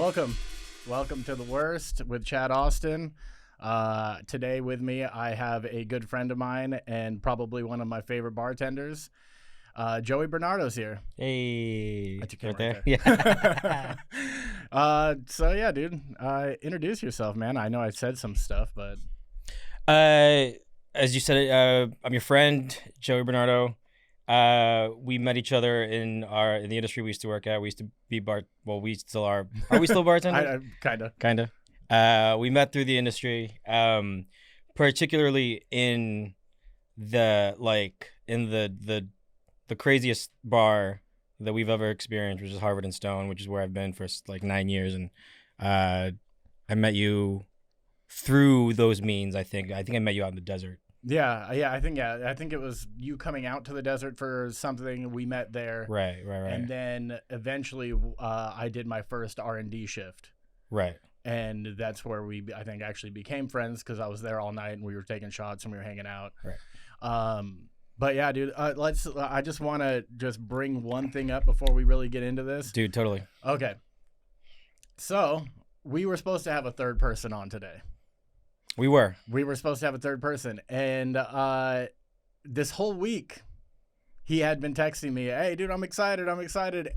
Welcome to The Worst with Chad Austin. Today with me, I have a good friend of mine and probably one of my favorite bartenders. Joey Bernardo's here. Hey, That's your right there. Yeah. So yeah, dude. Introduce yourself, man. I know I said some stuff, but as you said, I'm your friend, Joey Bernardo. We met each other in the industry we used to work at. We used to be we still are. Are we still bartenders? Kinda. We met through the industry, particularly in the craziest bar that we've ever experienced, which is Harvard and Stone, which is where I've been for like 9 years. And I met you through those means. I think I met you out in the desert. Yeah. I think it was you coming out to the desert for something. We met there. Right. And then eventually, I did my first R&D shift. Right. And that's where I think actually became friends because I was there all night and we were taking shots and we were hanging out. Right. But yeah, dude, I just want to just bring one thing up before we really get into this. Dude, totally. Okay. So we were supposed to have a third person on today. We were supposed to have a third person. And this whole week, he had been texting me, hey, dude, I'm excited.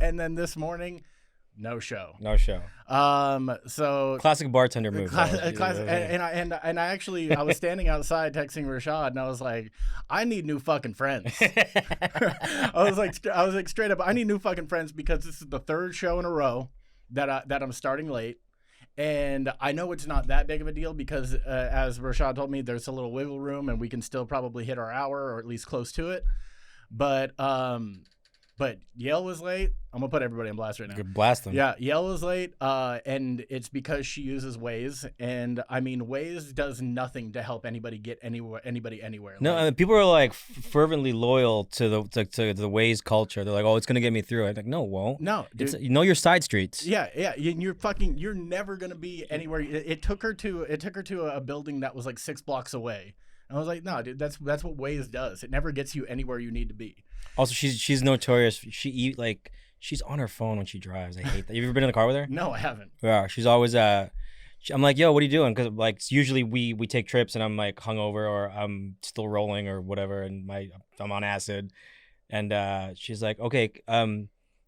And then this morning, no show. So classic bartender move. And I actually, I was standing outside texting Rashad, and I was like, I need new fucking friends. I was like straight up, I need new fucking friends because this is the third show in a row that I'm starting late. And I know it's not that big of a deal because, as Rashad told me, there's a little wiggle room and we can still probably hit our hour or at least close to it. But Yale was late. I'm going to put everybody on blast right now. Good, blast them. Yeah, Yale was late, and it's because she uses Waze. And, I mean, Waze does nothing to help anybody get anywhere. No, like, people are, like, fervently loyal to the Waze culture. They're like, oh, it's going to get me through. I'm like, no, it won't. No, dude. You know your side streets. Yeah. You're never going to be anywhere. It took her to a building that was, like, 6 blocks away. And I was like, no, dude, that's what Waze does. It never gets you anywhere you need to be. Also, she's notorious. She's on her phone when she drives. I hate that. You ever been in the car with her? No, I haven't. Yeah, she's always I'm like, yo, what are you doing? Because like usually we take trips and I'm like hungover or I'm still rolling or whatever, and I'm on acid, and she's like, okay,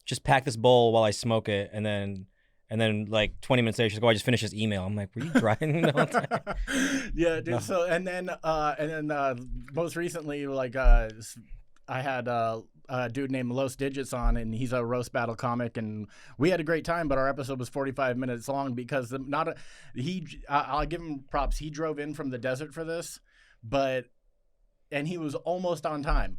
just pack this bowl while I smoke it, and then like 20 minutes later, she's like, oh, I just finished this email. I'm like, were you driving the whole time? Yeah, dude. No. So and then most recently, like I had a dude named Los Digits on, and he's a roast battle comic, and we had a great time. But our episode was 45 minutes long because I'll give him props. He drove in from the desert for this, and he was almost on time.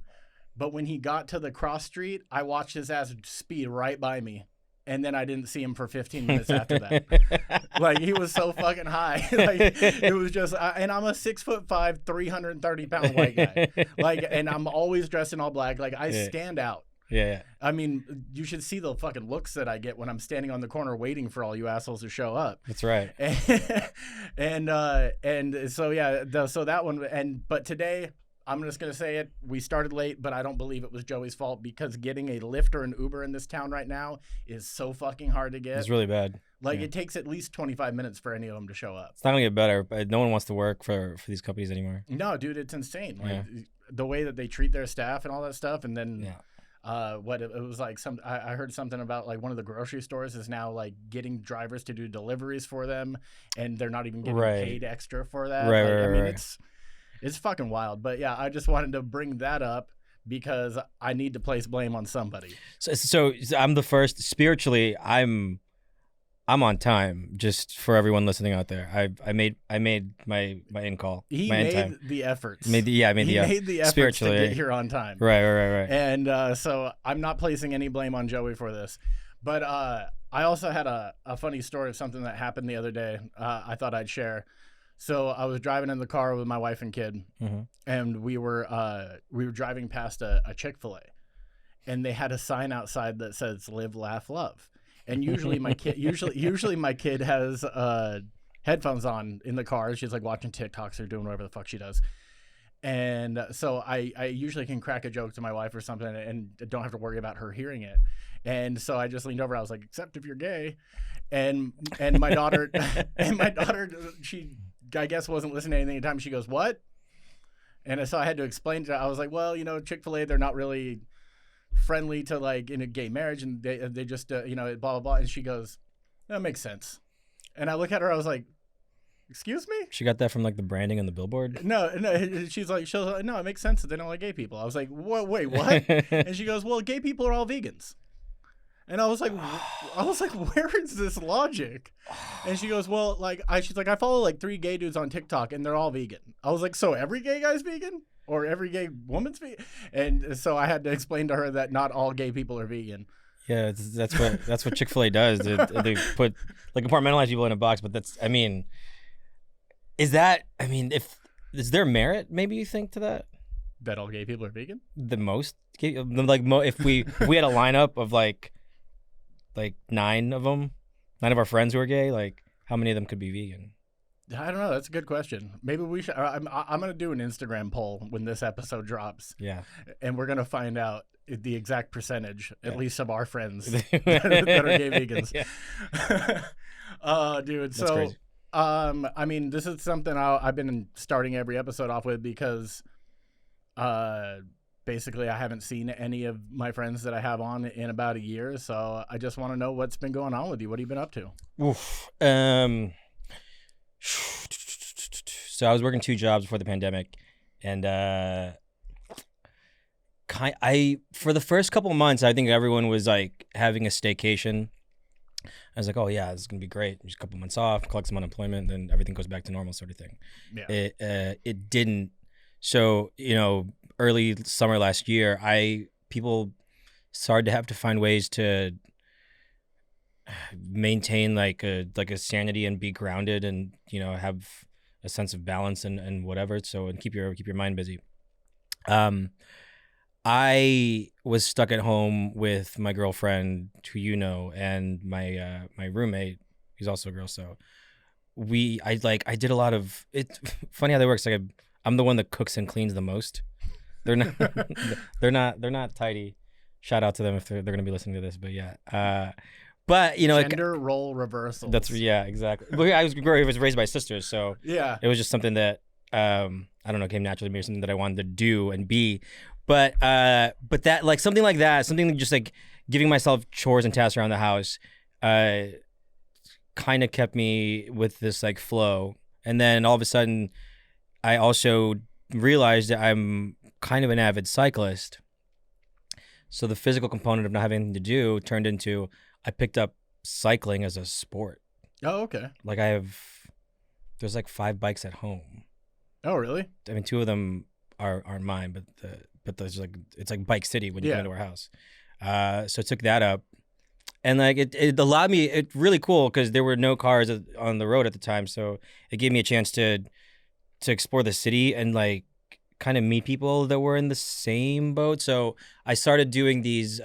But when he got to the cross street, I watched his ass speed right by me. And then I didn't see him for 15 minutes after that. Like, he was so fucking high. Like, it was just, and I'm a 6'5", 330-pound white guy. Like, and I'm always dressed in all black. Like, I stand out. Yeah. I mean, you should see the fucking looks that I get when I'm standing on the corner waiting for all you assholes to show up. That's right. And so, yeah, so that one, but today, I'm just going to say it. We started late, but I don't believe it was Joey's fault because getting a Lyft or an Uber in this town right now is so fucking hard to get. It's really bad. Like, It takes at least 25 minutes for any of them to show up. It's not going to get better, but no one wants to work for these companies anymore. No, dude, it's insane. Like, the way that they treat their staff and all that stuff. And then it was like I heard something about like one of the grocery stores is now like getting drivers to do deliveries for them, and they're not even getting paid extra for that. Right. It's fucking wild. But yeah, I just wanted to bring that up because I need to place blame on somebody. So I'm the first. Spiritually, I'm on time. Just for everyone listening out there, I made my in call. He made the efforts. I made the efforts to get here on time. Right. And so I'm not placing any blame on Joey for this. But I also had a funny story of something that happened the other day. I thought I'd share. So I was driving in the car with my wife and kid, and we were driving past a Chick-fil-A, and they had a sign outside that says "Live, Laugh, Love." And usually my kid has headphones on in the car. She's like watching TikToks or doing whatever the fuck she does. And so I usually can crack a joke to my wife or something and don't have to worry about her hearing it. And so I just leaned over. I was like, except if you're gay. And my daughter, she, I guess, wasn't listening to anything at the time. She goes, what? And so I had to explain to her. I was like, well, Chick-fil-A, they're not really friendly to like in a gay marriage. And they just, blah, blah, blah. And she goes, that makes sense. And I look at her. I was like, excuse me? She got that from like the branding on the billboard? No. She's like, no, it makes sense that they don't like gay people. I was like, wait, what? And she goes, well, gay people are all vegans. And I was like, where is this logic? And she goes, well, she's like, I follow like 3 gay dudes on TikTok and they're all vegan. I was like, so every gay guy's vegan? Or every gay woman's vegan? And so I had to explain to her that not all gay people are vegan. Yeah, that's what Chick-fil-A does. They put like compartmentalize people in a box, but is there merit, maybe you think, to that? That all gay people are vegan? The most gay, if we had a lineup of like 9 of our friends who are gay, like how many of them could be vegan? I don't know. That's a good question. Maybe we should. I'm going to do an Instagram poll when this episode drops. Yeah. And we're going to find out the exact percentage, at least of our friends that are gay vegans. Yeah. Dude. That's crazy. I mean, this is something I've been starting every episode off with because, basically, I haven't seen any of my friends that I have on in about a year. So I just want to know what's been going on with you. What have you been up to? Oof. So I was working 2 jobs before the pandemic, and for the first couple of months, I think everyone was like having a staycation. I was like, oh yeah, this is gonna be great. Just a couple months off, collect some unemployment, then everything goes back to normal, sort of thing. Yeah. It didn't. So early summer last year, people started to have to find ways to maintain like a sanity and be grounded and have a sense of balance and whatever. So and keep your mind busy. I was stuck at home with my girlfriend, who and my my roommate, who's also a girl. So I did a lot of it. Funny how that works. Like I'm the one that cooks and cleans the most. They're not they're not tidy. Shout out to them if they're gonna be listening to this. But yeah. But gender role reversal. Yeah, exactly. But I was raised by sisters, so yeah, it was just something that I don't know, came naturally to me, or something that I wanted to do and be. But that like something like that, something just like giving myself chores and tasks around the house, kind of kept me with this like flow. And then all of a sudden, I also realized that I'm kind of an avid cyclist. So the physical component of not having anything to do turned into I picked up cycling as a sport. Oh, okay. Like there's like 5 bikes at home. Oh, really? I mean, 2 of them aren't mine, but there's like it's like Bike City when you come into our house. So I took that up, and like it allowed me. It's really cool because there were no cars on the road at the time, so it gave me a chance to explore the city and like kind of meet people that were in the same boat. So I started doing these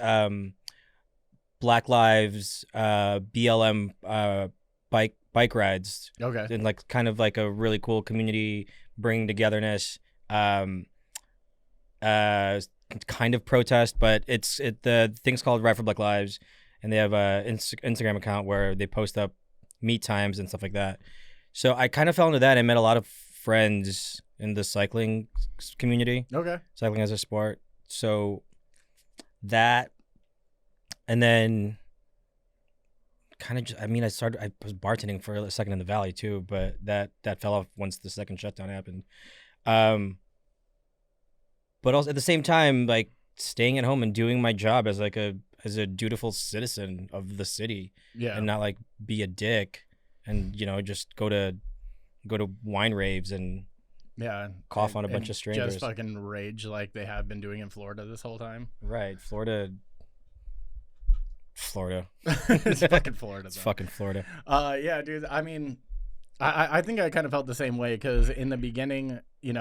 Black Lives BLM bike rides. Okay. And like kind of like a really cool community bringing togetherness. Kind of protest, but the thing's called Ride for Black Lives, and they have a Instagram account where they post up meet times and stuff like that. So I kind of fell into that. I met a lot of friends in the cycling community. Okay. Cycling as a sport. So that, and then kind of just, I was bartending for a second in the Valley too, but that fell off once the second shutdown happened. But also at the same time, like staying at home and doing my job as a dutiful citizen of the city, and not like be a dick, and just go to wine raves and cough on a bunch of strangers, just fucking rage like they have been doing in Florida this whole time. Right, Florida. It's fucking Florida. It's fucking Florida. Yeah, dude. I mean, I think I kind of felt the same way because in the beginning, we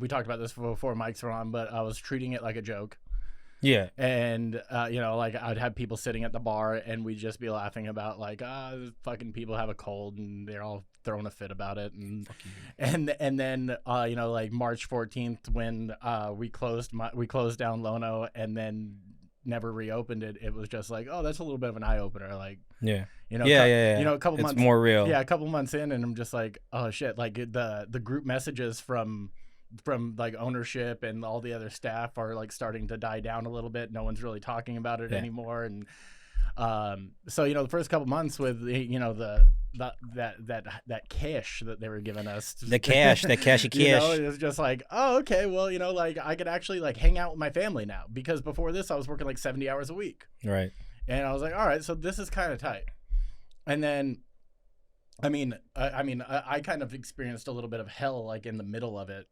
talked about this before mics were on, but I was treating it like a joke. Yeah. And like I'd have people sitting at the bar, and we'd just be laughing about like, fucking people have a cold, and they're all throwing a fit about it, and then like March 14th when we closed down Lono, and then never reopened it. It was just like, oh, that's a little bit of an eye opener, like. Yeah. Yeah. A couple it's months more real. Yeah, a couple months in, and I'm just like, oh shit! Like the group messages from like ownership and all the other staff are like starting to die down a little bit. No one's really talking about it anymore, and so the first couple months with that cash that they were giving us, that cashy cash. It was just like, oh, okay, well, like I could actually like hang out with my family now, because before this I was working like 70 hours a week. Right. And I was like, all right, so this is kind of tight. And then, I kind of experienced a little bit of hell like in the middle of it,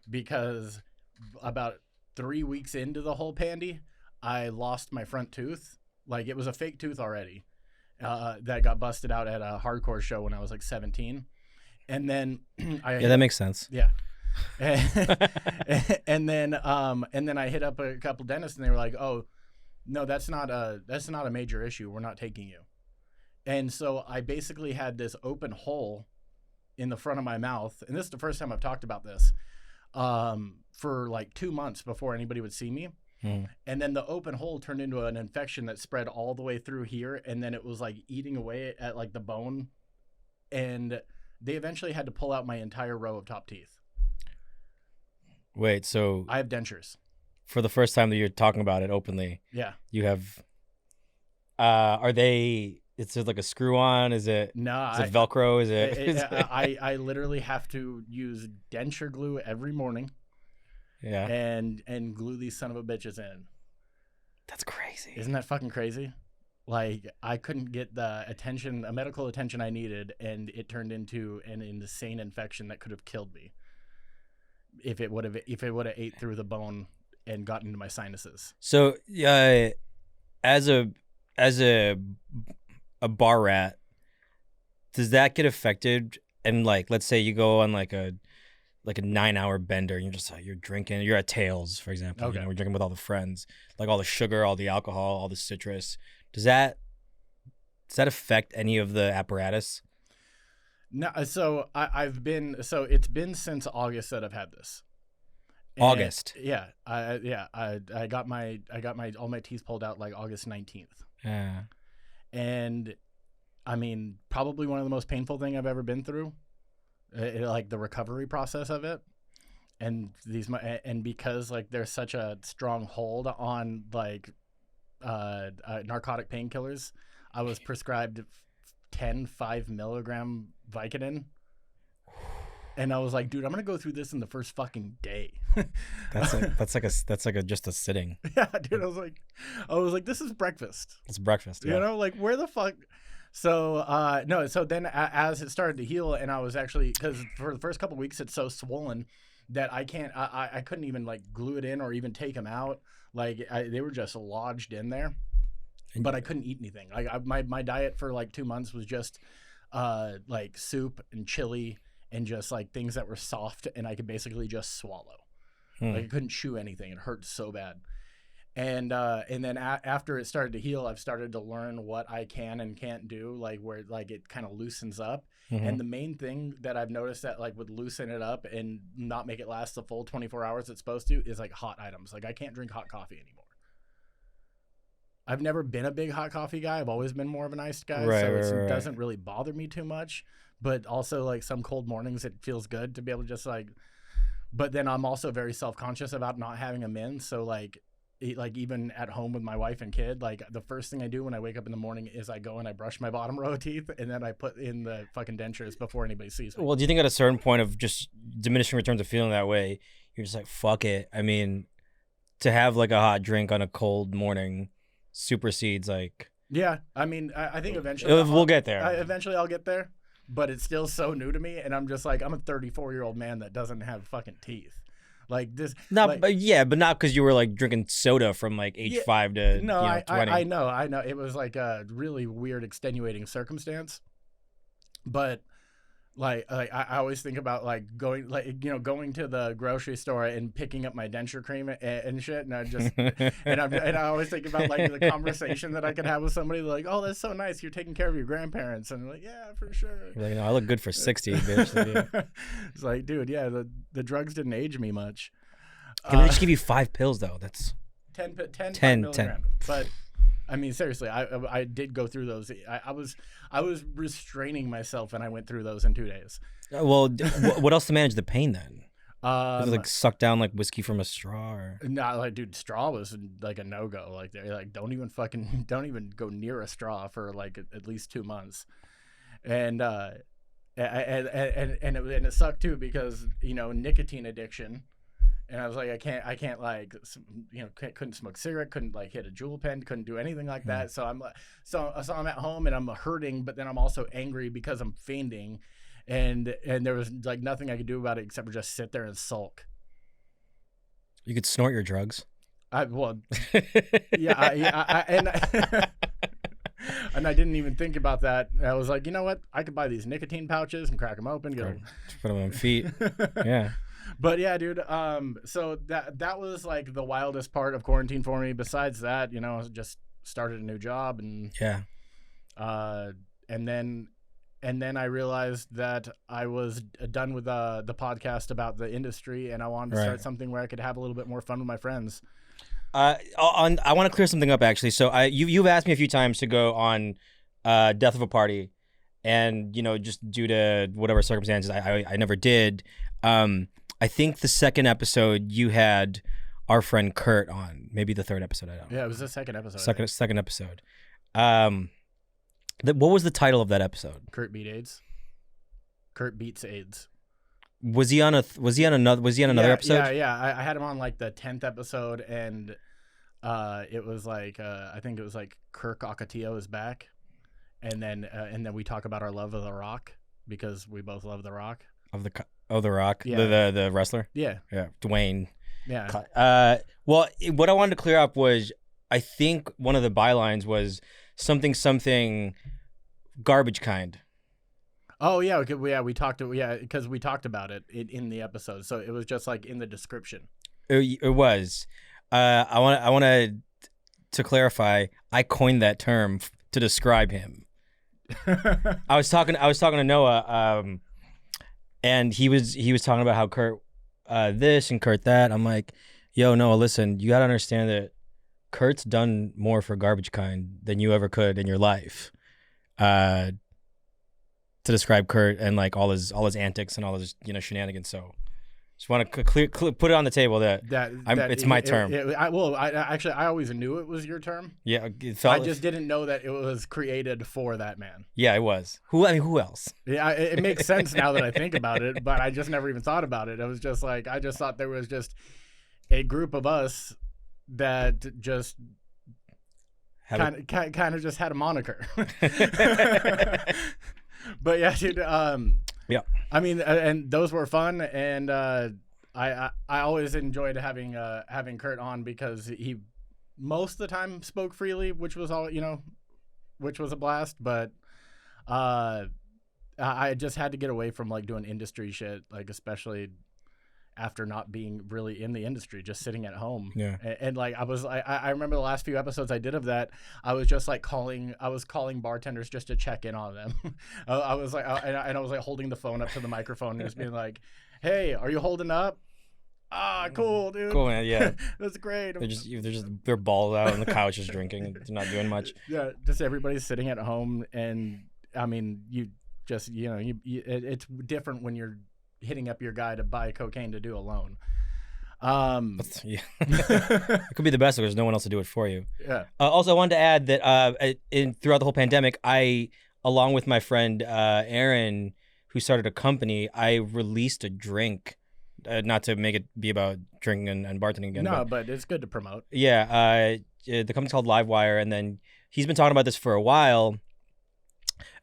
because about 3 weeks into the whole pandy, I lost my front tooth. Like, it was a fake tooth already that got busted out at a hardcore show when I was like 17. And then that makes sense. Yeah. and then I hit up a couple dentists, and they were like, oh, no, that's not a major issue. We're not taking you. And so I basically had this open hole in the front of my mouth. And this is the first time I've talked about this, for like 2 months before anybody would see me. And then the open hole turned into an infection that spread all the way through here. And then it was like eating away at like the bone. And they eventually had to pull out my entire row of top teeth. Wait, so I have dentures. For the first time that you're talking about it openly. Yeah. You have, are they, is it like a screw on? Is it Velcro? Is it? I literally have to use denture glue every morning. Yeah. And glue these son of a bitches in. That's crazy. Isn't that fucking crazy? Like, I couldn't get the medical attention I needed, and it turned into an insane infection that could have killed me if it would have ate through the bone and gotten into my sinuses. So, as a bar rat, does that get affected? And like, let's say you go on like a 9-hour bender, and you're drinking, you're at Tails, for example. Okay. We're drinking with all the friends, like all the sugar, all the alcohol, all the citrus. Does that affect any of the apparatus? No. So it's been since August that I've had this. August. Yeah. I got all my teeth pulled out like August 19th. Yeah. And I mean, probably one of the most painful thing I've ever been through, like the recovery process of it. And because like there's such a strong hold on like narcotic painkillers, I was prescribed 5 milligram Vicodin. And I was like, dude, I'm gonna go through this in the first fucking day. that's like just a sitting. Yeah, dude. I was like, this is breakfast. It's breakfast. Yeah. Like, where the fuck? So no. So then, as it started to heal, and I was actually, because for the first couple of weeks, it's so swollen that I couldn't even like glue it in or even take them out. Like they were just lodged in there. But I couldn't eat anything. Like my diet for like 2 months was just like soup and chili and just like things that were soft, and I could basically just swallow. Like I couldn't chew anything. It hurt so bad. And then after it started to heal, I've started to learn what I can and can't do, like where like it kind of loosens up. And the main thing that I've noticed that like would loosen it up and not make it last the full 24 hours it's supposed to is like hot items. Like I can't drink hot coffee anymore. I've never been a big hot coffee guy. I've always been more of an iced guy, it doesn't really bother me too much. But also, like, some cold mornings, it feels good to be able to just, like... But then I'm also very self-conscious about not having them in. So, like, even at home with my wife and kid, like, the first thing I do when I wake up in the morning is I go and I brush my bottom row of teeth, and then I put in the fucking dentures before anybody sees me. Well, do you think at a certain point of just diminishing returns of feeling that way, you're just like, fuck it? I mean, to have, like, a hot drink on a cold morning supersedes, like... Yeah, I mean, I think eventually... We'll get there. Eventually I'll get there. But it's still so new to me, and I'm just like, I'm a 34-year-old man that doesn't have fucking teeth. Like this. But not because you were like drinking soda from like age 5 to 20. I know. It was like a really weird extenuating circumstance. But I always think about like going going to the grocery store and picking up my denture cream and shit, and I always think about like the conversation that I could have with somebody like, oh, that's so nice, you're taking care of your grandparents, and I'm like, yeah, for sure. You're like, no, I look good for 60, bitch. It's like, dude, yeah, the drugs didn't age me much. Can they just give you 5 pills though? That's 10 10. milligrams. But I mean, seriously, I did go through those. I was restraining myself, and I went through those in 2 days. Well, what else to manage the pain then? Was it like suck down like whiskey from a straw? Or? No, like, dude, straw was like a no go. Like, they're like, don't even go near a straw for like at least 2 months. And it sucked too, because nicotine addiction. And I was like, I can't like, couldn't smoke cigarette, couldn't like hit a jewel pen, couldn't do anything like that. So I'm at home and I'm hurting, but then I'm also angry because I'm fainting, and there was like nothing I could do about it except for just sit there and sulk. You could snort your drugs. And I didn't even think about that. I was like, you know what? I could buy these nicotine pouches and crack them open, put them on feet. Yeah. But yeah, dude. So that was like the wildest part of quarantine for me. Besides that, I just started a new job, and and then I realized that I was done with the podcast about the industry, and I wanted to start something where I could have a little bit more fun with my friends. I want to clear something up actually. So you've asked me a few times to go on Death of a Party, and just due to whatever circumstances, I never did. I think the second episode you had our friend Kurt on, maybe the third episode. I don't know. Yeah, it was the second episode. Second episode. What was the title of that episode? Kurt beat AIDS. Kurt beats AIDS. Was he on another episode? Yeah. I had him on like the 10th episode, and it was like I think it was like Kirk Ocotillo is back, and then we talk about our love of The Rock, because we both love The Rock. The Rock, yeah. the wrestler. Yeah, Dwayne. Yeah. Well, what I wanted to clear up was, I think one of the bylines was something garbage kind. Oh yeah, we talked because we talked about it in the episode, so it was just like in the description. It was. I want to clarify. I coined that term to describe him. I was talking to Noah. And he was talking about how Kurt this and Kurt that. I'm like, yo, Noah, listen, you gotta understand that Kurt's done more for Garbage Kind than you ever could in your life. To describe Kurt and like all his antics and all his shenanigans. So just want to put it on the table that it's my term. I always knew it was your term. Yeah, I just didn't know that it was created for that man. Yeah, it was. Who else? Yeah, it makes sense now that I think about it, but I just never even thought about it. I was just like, I just thought there was just a group of us that just kind of just had a moniker. But yeah, dude. Yeah. I mean, and those were fun, and I always enjoyed having Kurt on, because he most of the time spoke freely, which was which was a blast. But I just had to get away from like doing industry shit, like especially after not being really in the industry, just sitting at home. Yeah. And like I remember the last few episodes I did of that, I was just like calling bartenders just to check in on them. I was like, I was like holding the phone up to the microphone and just being like, "Hey, are you holding up?" Ah, cool, dude. Cool, man. Yeah. That's great. They're balls out on the couch just drinking. They're not doing much. Yeah, just everybody's sitting at home, and I mean, you just it's different when you're hitting up your guy to buy cocaine to do alone. Yeah. It could be the best because there's no one else to do it for you. Yeah. Also, I wanted to add that throughout the whole pandemic, I, along with my friend Aaron, who started a company, I released a drink. Not to make it be about drinking and bartending again. No, but it's good to promote. Yeah. The company's called Livewire, and then he's been talking about this for a while.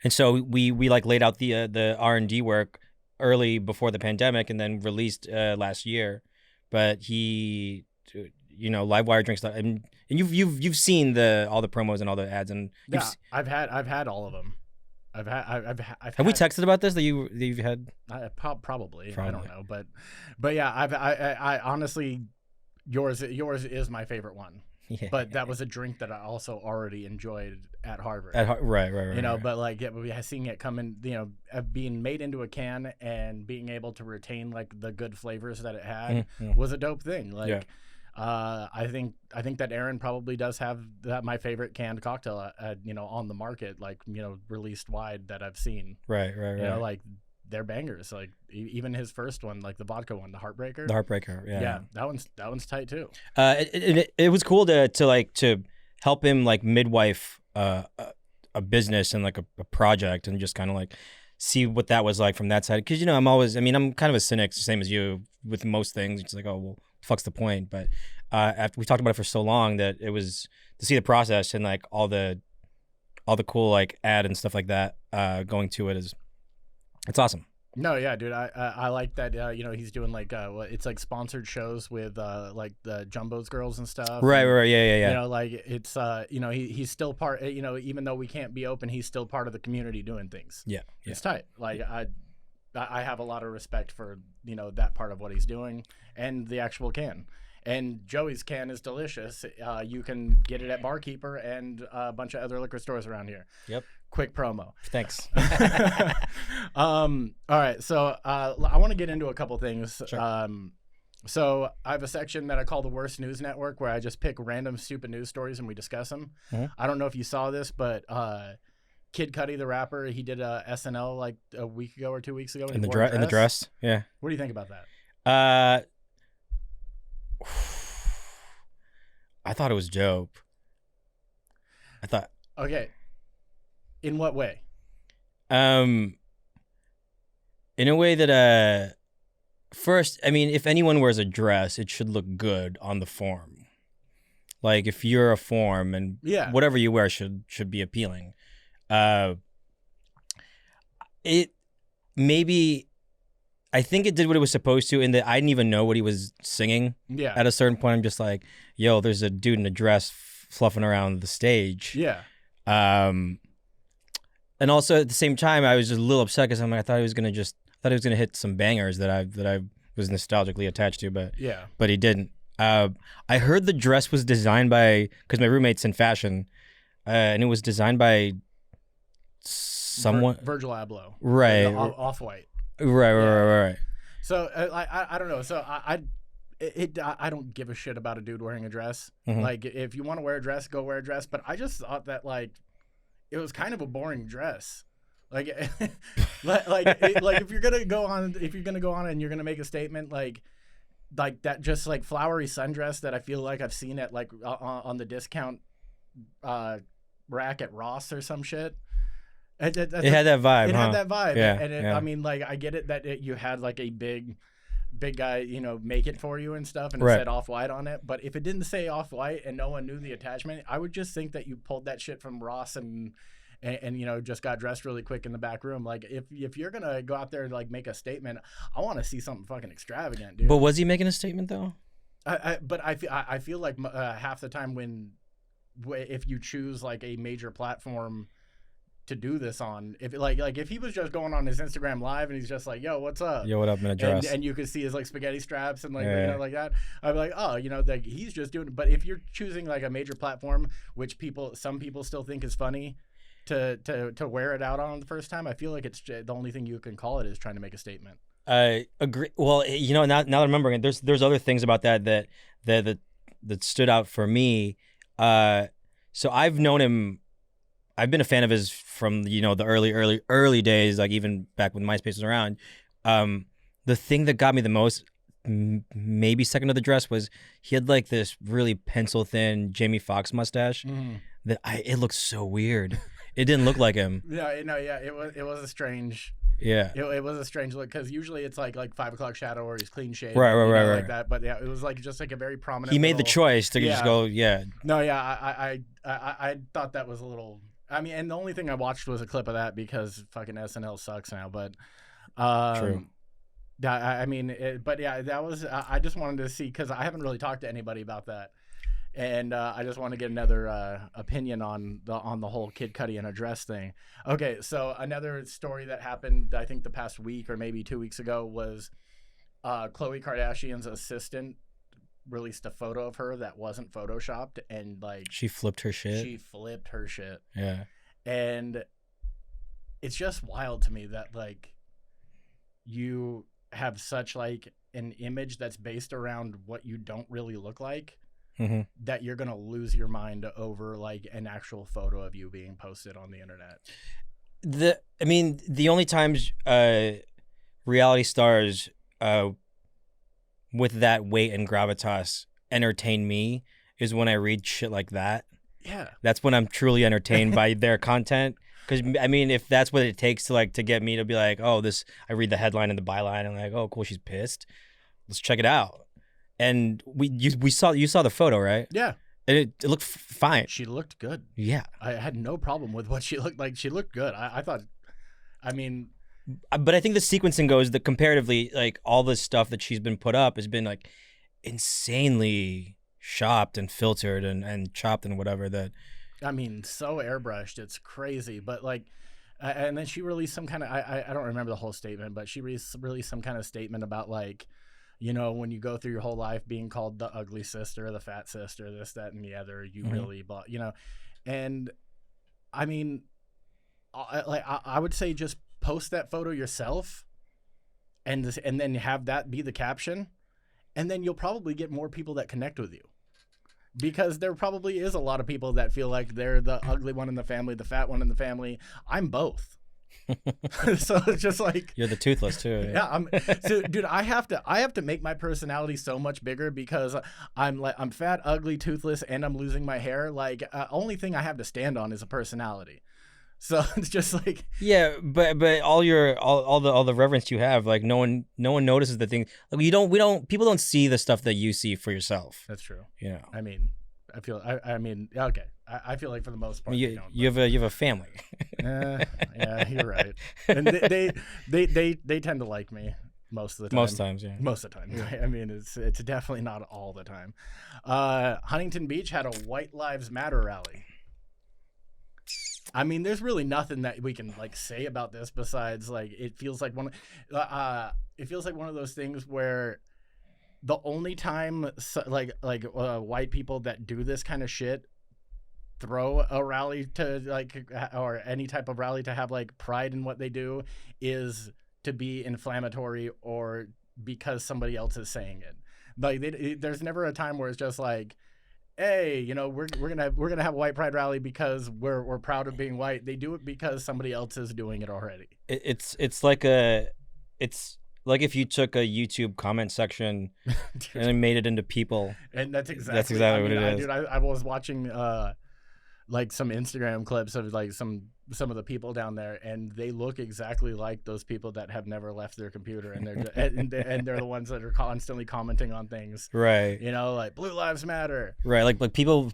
And so we like laid out the R&D work early before the pandemic, and then released last year. But he, Livewire drinks stuff, and you've seen all the promos and all the ads, and yeah, I've had all of them. Have we texted about this that you've had? Probably. I don't know, but yeah, I honestly, yours is my favorite one. Yeah. But that was a drink that I also already enjoyed at Harvard. Right. You know, but like seeing it come in, you know, being made into a can and being able to retain like the good flavors that it had was a dope thing. Like, I think that Aaron probably does have my favorite canned cocktail, you know, on the market, like, you know, released wide that I've seen. Right. You know, like they're bangers. Like even his first one, like the vodka one, the Heartbreaker. Yeah, that one's tight too. It was cool to help him like midwife a business and like a project and just kind of like see what that was like from that side. Because, you know, I'm kind of a cynic, same as you with most things. It's like, oh, well, fuck's the point? But after we talked about it for so long, that it was to see the process and like all the cool like ad and stuff like that going to it it's awesome. No, yeah, dude, I like that. You know, he's doing like it's like sponsored shows with like the Jumbo's girls and stuff. Right, yeah. You know, like it's you know, he's still part. You know, even though we can't be open, he's still part of the community doing things. Yeah. It's tight. Like I have a lot of respect for, you know, that part of what he's doing and the actual can. And Joey's can is delicious. You can get it at Barkeeper and a bunch of other liquor stores around here. Yep. Quick promo. Thanks. All right. So I want to get into a couple things. Sure. So I have a section that I call the Worst News Network, where I just pick random stupid news stories and we discuss them. Mm-hmm. I don't know if you saw this, but Kid Cudi, the rapper, he did a SNL like a week ago or 2 weeks ago. In the dress. Yeah. What do you think about that? I thought it was dope. Okay. In what way? In a way that first, I mean, if anyone wears a dress, it should look good on the form. Like if you're a form and whatever you wear should be appealing. I think it did what it was supposed to, in that I didn't even know what he was singing. Yeah. At a certain point, I'm just like, yo, there's a dude in a dress fluffing around the stage. Yeah. And also at the same time, I was just a little upset because I thought he was gonna hit some bangers that I was nostalgically attached to, but he didn't. I heard the dress was designed by, because my roommate's in fashion, and it was designed by someone. Virgil Abloh. Right. Off-White. Right. So I don't know. So I don't give a shit about a dude wearing a dress. Mm-hmm. Like if you want to wear a dress, go wear a dress. But I just thought that like it was kind of a boring dress. Like if you're gonna go on and you're gonna make a statement like that, just like flowery sundress that I feel like I've seen at like on the discount rack at Ross or some shit. It had that vibe. It had that vibe. Yeah, and I mean, like, I get it that you had like a big guy, you know, make it for you and stuff, and it said Off-White on it. But if it didn't say Off-White and no one knew the attachment, I would just think that you pulled that shit from Ross and you know, just got dressed really quick in the back room. Like if you're gonna go out there and like make a statement, I want to see something fucking extravagant, dude. But was he making a statement though? I feel like half the time if you choose like a major platform to do this on, if if he was just going on his Instagram live and he's just like, yo, what's up? Yo, what up in a dress? And you could see his like spaghetti straps and like, you know, like that. I'd be like, oh, you know, like he's just doing it. But if you're choosing like a major platform, which some people still think is funny to wear it out on the first time, I feel like it's the only thing you can call it is trying to make a statement. I agree. Well, you know, now that I'm remembering it, there's other things about that stood out for me. So I've known him. I've been a fan of his from, you know, the early days, like even back when MySpace was around. The thing that got me the most, maybe second to the dress, was he had like this really pencil thin Jamie Foxx mustache that it looked so weird. It didn't look like him. It was a strange. Yeah. It was a strange look because usually it's like 5 o'clock shadow or he's clean shaven. Right. Like that. But yeah, it was like just like a very prominent. He made the choice to just go. Yeah. No, yeah. I thought that was a little. I mean, and the only thing I watched was a clip of that because fucking SNL sucks now. But, true. I mean, but yeah, that was. I just wanted to see because I haven't really talked to anybody about that, And I just want to get another opinion on the whole Kid Cudi and a dress thing. Okay, so another story that happened, I think the past week or maybe 2 weeks ago, was Khloe Kardashian's assistant released a photo of her that wasn't photoshopped, and like She flipped her shit. she flipped her shit. Yeah. And it's just wild to me that like you have such like an image that's based around what you don't really look like, that you're gonna lose your mind over like an actual photo of you being posted on the internet. The only times reality stars with that weight and gravitas entertain me is when I read shit like that. Yeah, that's when I'm truly entertained by their content. Because I mean, if that's what it takes to get me to be like, oh, this, I read the headline and the byline and I'm like, oh, cool, she's pissed. Let's check it out. And you saw the photo, right? Yeah. And it looked fine. She looked good. Yeah. I had no problem with what she looked like. She looked good. I thought, I mean. But I think the sequencing goes that comparatively, like all the stuff that she's been put up has been like insanely shopped and filtered and chopped and whatever that. I mean, so airbrushed. It's crazy. But like, and then she released some kind of, I don't remember the whole statement, but she released some kind of statement about like, you know, when you go through your whole life being called the ugly sister, the fat sister, this, that, and the other, you really, you know, and I mean, I would say just post that photo yourself, and then have that be the caption, and then you'll probably get more people that connect with you, because there probably is a lot of people that feel like they're the ugly one in the family, the fat one in the family. I'm both. So it's just like you're the toothless too. Yeah, so dude, I have to make my personality so much bigger because I'm fat, ugly, toothless, and I'm losing my hair. Like only thing I have to stand on is a personality. So it's just like, yeah, but all the reverence you have, like no one notices the thing. Like people don't see the stuff that you see for yourself. That's true. You know, I mean, I mean, okay. I feel like for the most part, you have a family. Yeah, you're right. And they tend to like me most of the time. Most times, yeah. Most of the time. I mean, it's definitely not all the time. Huntington Beach had a White Lives Matter rally. I mean, there's really nothing that we can like say about this besides like it feels like one of those things where the only time white people that do this kind of shit throw a rally to like, or any type of rally to have like pride in what they do, is to be inflammatory or because somebody else is saying it. Like there's never a time where it's just like, hey, you know, we're gonna have a white pride rally because we're proud of being white. They do it because somebody else is doing it already. It's like if you took a YouTube comment section and made it into people. And that's exactly what it is. Dude, I was watching like some Instagram clips of like some of the people down there, and they look exactly like those people that have never left their computer, and they're and they're the ones that are constantly commenting on things, right? You know, like Blue Lives Matter, right? Like people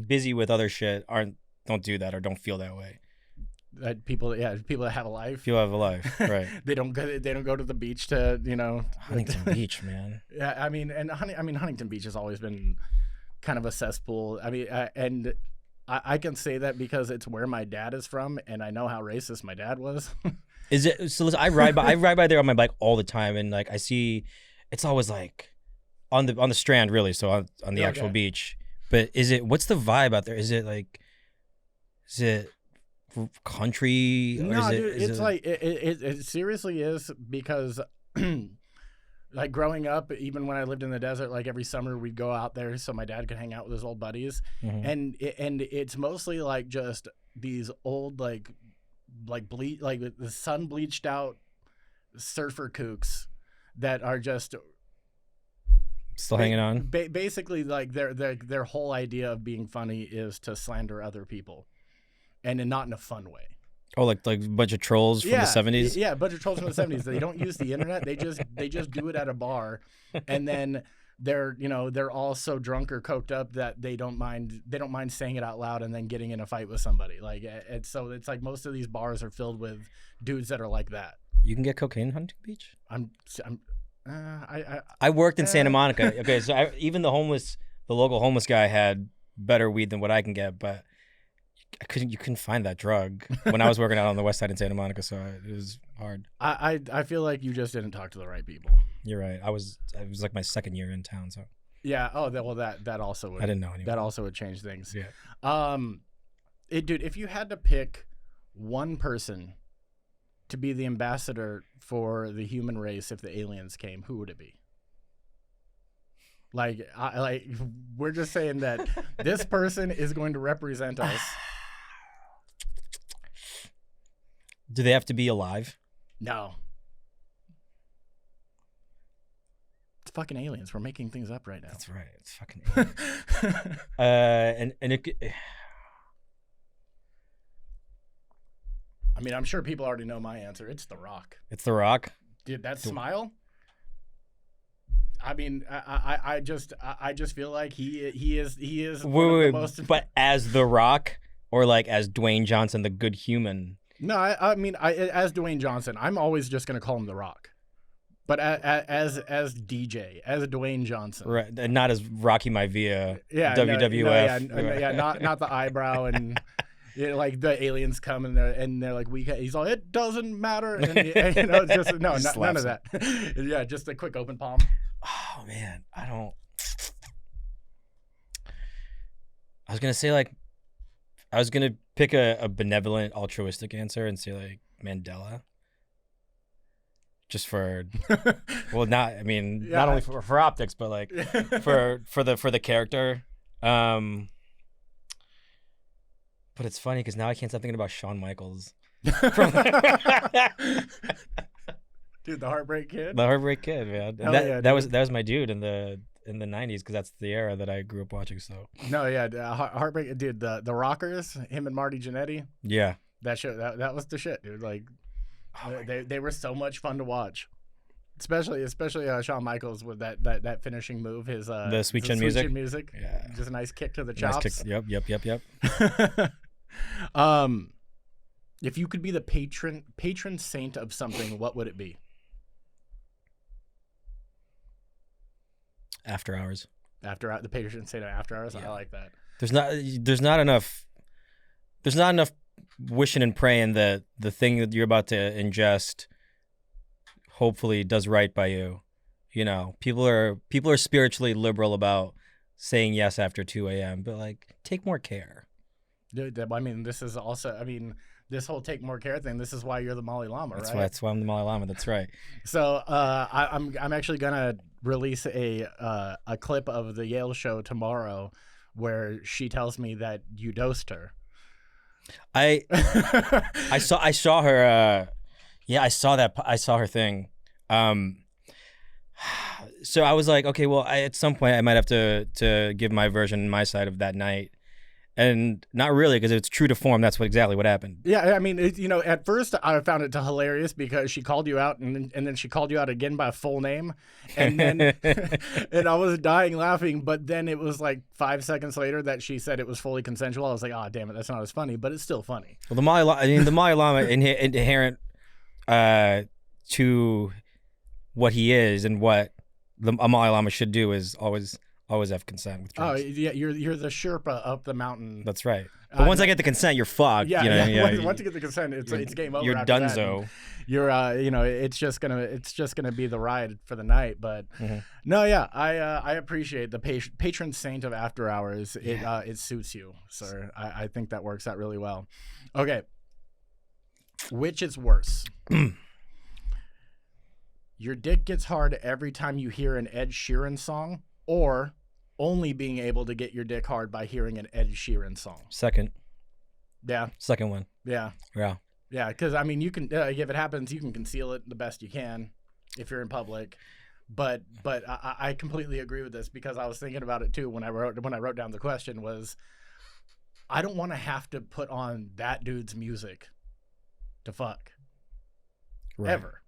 busy with other shit don't do that or don't feel that way. People that have a life. People have a life, right? They don't go to the beach to, you know, Huntington Beach, man. Yeah, I mean, Huntington Beach has always been kind of a cesspool. I mean, and I can say that because it's where my dad is from, and I know how racist my dad was. Is it? So listen, I ride by there on my bike all the time, and like I see, it's always like on the Strand, really. So on the actual beach. But what's the vibe out there? Is it country? Or no, dude, it seriously is, because like growing up, even when I lived in the desert, like every summer we'd go out there so my dad could hang out with his old buddies, and it's mostly like just these old like the sun bleached out surfer kooks that are just still hanging on. Basically, like their whole idea of being funny is to slander other people, and not in a fun way. Oh, like a bunch of trolls from the 70s? Yeah, a bunch of trolls from the 70s. They don't use the internet. They just do it at a bar, and then they're all so drunk or coked up that they don't mind saying it out loud and then getting in a fight with somebody. Like it's like most of these bars are filled with dudes that are like that. You can get cocaine in Huntington Beach? I worked in Santa Monica. Okay, so even the homeless the local homeless guy had better weed than what I can get, but you couldn't find that drug when I was working out on the west side in Santa Monica, so it was hard. I feel like you just didn't talk to the right people. You're right. It was like my second year in town, so Yeah. Oh, that also would. I didn't know anyone. That also would change things. Yeah. Dude, if you had to pick one person to be the ambassador for the human race if the aliens came, who would it be? Like, we're just saying that this person is going to represent us. Do they have to be alive? No. It's fucking aliens. We're making things up right now. That's right. It's fucking aliens. And it. I mean, I'm sure people already know my answer. It's The Rock. It's The Rock. Dude, that smile. I mean, I just feel like he is one of the most. But as The Rock, or like as Dwayne Johnson, the good human. No, I mean, as Dwayne Johnson, I'm always just gonna call him The Rock. But as DJ, as Dwayne Johnson, Right, and not as Rocky Maivia. Yeah, WWF. not the eyebrow and. Yeah, like the aliens come and they're like he's all it doesn't matter and it's just none of that. Yeah, just a quick open palm. Oh man, I was gonna pick a benevolent altruistic answer and say like Mandela. Just for not only for optics but like for the character. But it's funny because now I can't stop thinking about Shawn Michaels. Dude, the Heartbreak Kid. The Heartbreak Kid, man. That was my dude in the 90s because that's the era that I grew up watching. So no, yeah, Heartbreak, dude. The Rockers, him and Marty Jannetty. Yeah, that show that was the shit, dude. Like, they were so much fun to watch. Especially Shawn Michaels with that finishing move, his the sweet chin music. Yeah, just a nice kick to the chops. Nice kick. Yep. If you could be the patron saint of something, what would it be? After hours. The patron saint of after hours. Yeah. I like that. There's not enough wishing and praying that the thing that you're about to ingest hopefully does right by you. You know, people are spiritually liberal about saying yes after 2 a.m., but like take more care. Dude, I mean, this is also, this whole take more care thing, this is why you're the Malai Lama, right? That's why I'm the Malai Lama. That's right. So I'm actually gonna release a clip of the Yale show tomorrow where she tells me that you dosed her. I saw her. I saw her thing. So I was like, okay, well, at some point I might have to give my version, my side of that night. And not really, because it's true to form. That's exactly what happened. Yeah, I mean, at first I found it hilarious because she called you out, and then she called you out again by full name, and then and I was dying laughing. But then it was like 5 seconds later that she said it was fully consensual. I was like, oh damn it, that's not as funny, but it's still funny. Well, the Malai Lama inherent to what he is and what a Malai Lama should do is always have consent with drinks. Oh yeah, you're the Sherpa up the mountain. That's right. But once I get the consent, you're fucked. Yeah. Once you get the consent, it's game over. You're donezo. You're it's just gonna be the ride for the night. But no, yeah, I appreciate the patron saint of after hours. It suits you, sir. I think that works out really well. Okay, which is worse? Your dick gets hard every time you hear an Ed Sheeran song, or only being able to get your dick hard by hearing an Ed Sheeran song? Second. Yeah. Second one. Yeah. Yeah. Yeah, because I mean, you can if it happens, you can conceal it the best you can if you're in public. But I completely agree with this because I was thinking about it too when I wrote down the question was, I don't want to have to put on that dude's music to fuck. Right. Ever.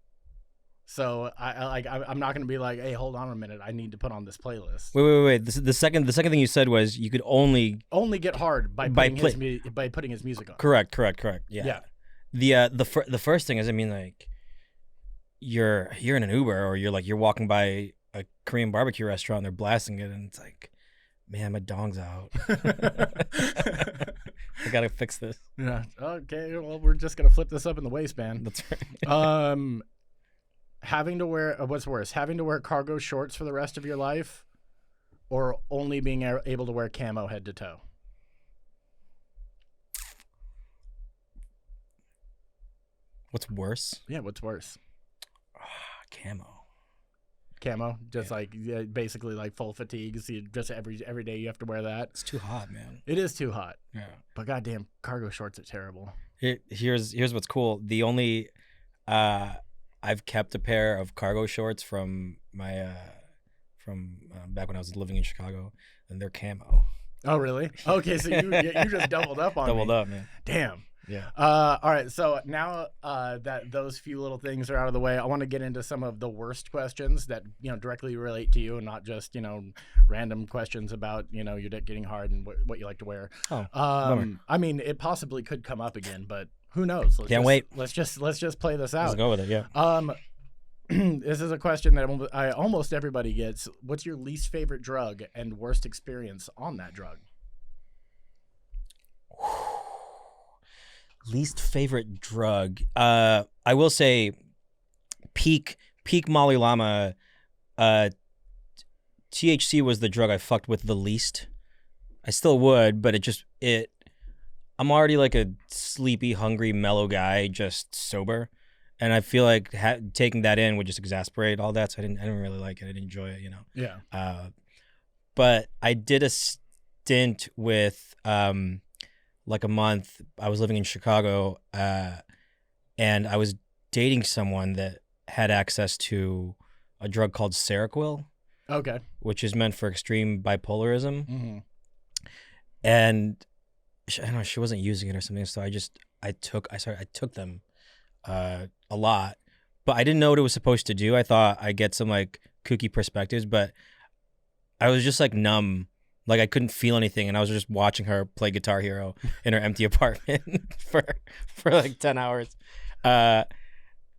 So I'm not gonna be like, hey, hold on a minute, I need to put on this playlist. Wait. The second thing you said was you could only get hard by putting his music on. Correct. Yeah. The first thing is, I mean, like, you're in an Uber or you're walking by a Korean barbecue restaurant and they're blasting it and it's like, man, my dong's out. I gotta fix this. Yeah. Okay. Well, we're just gonna flip this up in the waistband. That's right. Having to wear what's worse, having to wear cargo shorts for the rest of your life, or only being able to wear camo head to toe. What's worse? Yeah. What's worse? Camo. Just like basically like full fatigue. So just every day you have to wear that. It's too hot, man. It is too hot. Yeah. But goddamn, cargo shorts are terrible. Here's what's cool. The only I've kept a pair of cargo shorts from my back when I was living in Chicago, and they're camo. Oh really? Okay, so you just doubled up on me. Doubled up, man. Damn. Yeah. All right. So now that those few little things are out of the way, I want to get into some of the worst questions that directly relate to you, and not just random questions about your dick getting hard and what you like to wear. Oh. I mean, it possibly could come up again, but who knows? Can't wait. Let's just play this out. Let's go with it. Yeah. This is a question that almost everybody gets. What's your least favorite drug and worst experience on that drug? Least favorite drug. I will say peak Molly Llama. THC was the drug I fucked with the least. I still would, but I'm already like a sleepy, hungry, mellow guy, just sober. And I feel like taking that in would just exasperate all that. So I didn't really like it. I didn't enjoy it, Yeah. But I did a stint with, like a month. I was living in Chicago, and I was dating someone that had access to a drug called Seroquel. Okay. Which is meant for extreme bipolarism. Mm-hmm. And I don't know, she wasn't using it or something, so I took them a lot, but I didn't know what it was supposed to do. I thought I'd get some like kooky perspectives, but I was just like numb. Like I couldn't feel anything, and I was just watching her play Guitar Hero in her empty apartment for like 10 hours. And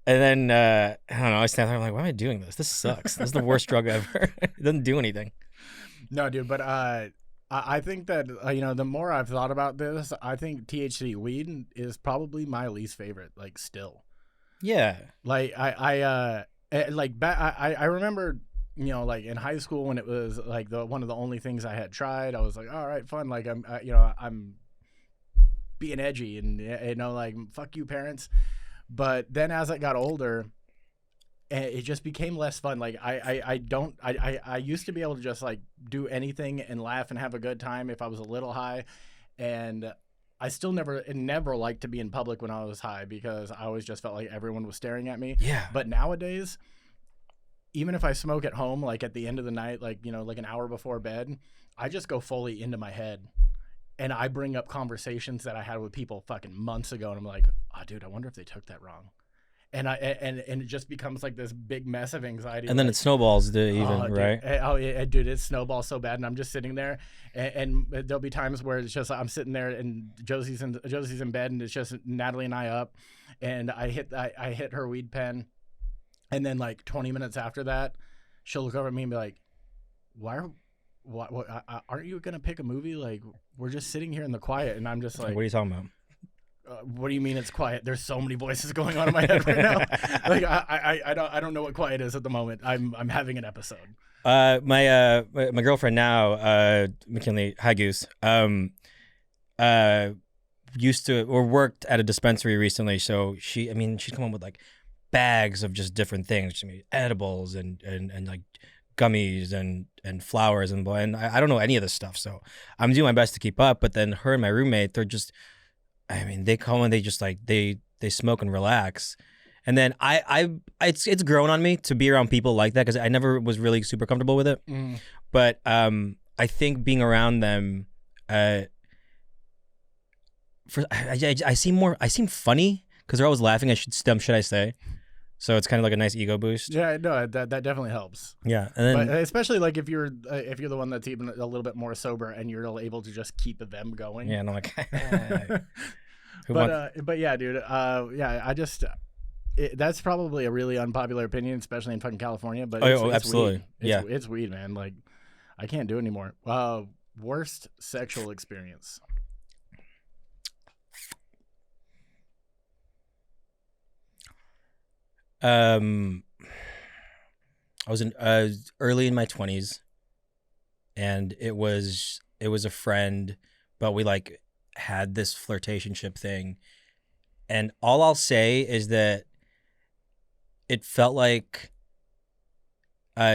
then I don't know, I stand there, I'm like, why am I doing this? This sucks. This is the worst drug ever. It doesn't do anything. No, dude, but I think that the more I've thought about this, I think THC weed is probably my least favorite. Like still. Yeah. Like I remember, like in high school when it was like one of the only things I had tried. I was like, all right, fun. Like I'm being edgy and like fuck you parents. But then as I got older, it just became less fun. Like I used to be able to just like do anything and laugh and have a good time if I was a little high, and I still never liked to be in public when I was high because I always just felt like everyone was staring at me. Yeah. But nowadays, even if I smoke at home, like at the end of the night, like like an hour before bed, I just go fully into my head, and I bring up conversations that I had with people fucking months ago, and I'm like, oh, dude, I wonder if they took that wrong. And it just becomes like this big mess of anxiety. And then it snowballs, right? Dude, it snowballs so bad, and I'm just sitting there, and there'll be times where it's just I'm sitting there, and Josie's in bed, and it's just Natalie and I up, and I hit her weed pen, and then like 20 minutes after that, she'll look over at me and be like, "Why aren't you gonna pick a movie? Like we're just sitting here in the quiet," and I'm just like, "What are you talking about?" What do you mean it's quiet? There's so many voices going on in my head right now. Like I don't know what quiet is at the moment. I'm having an episode. My girlfriend now, McKinley, hi Goose, used to or worked at a dispensary recently. So she'd come up with like bags of just different things. I mean, edibles and like gummies and flowers and I don't know any of this stuff. So I'm doing my best to keep up. But then her and my roommate, they're just. They come and they just like they smoke and relax, and then it's grown on me to be around people like that because I never was really super comfortable with it. Mm. But I think being around them, I seem funny because they're always laughing. Should I say? So it's kind of like a nice ego boost. Yeah, no, that definitely helps. Yeah, and then but especially like if you're the one that's even a little bit more sober and you're able to just keep them going. Yeah, and I'm like. But yeah, dude. That's probably a really unpopular opinion, especially in fucking California. But absolutely, it's weed, man. Like I can't do it anymore. Worst sexual experience. I was early in my 20s, and it was a friend, but we like had this flirtationship thing, and all I'll say is that it felt like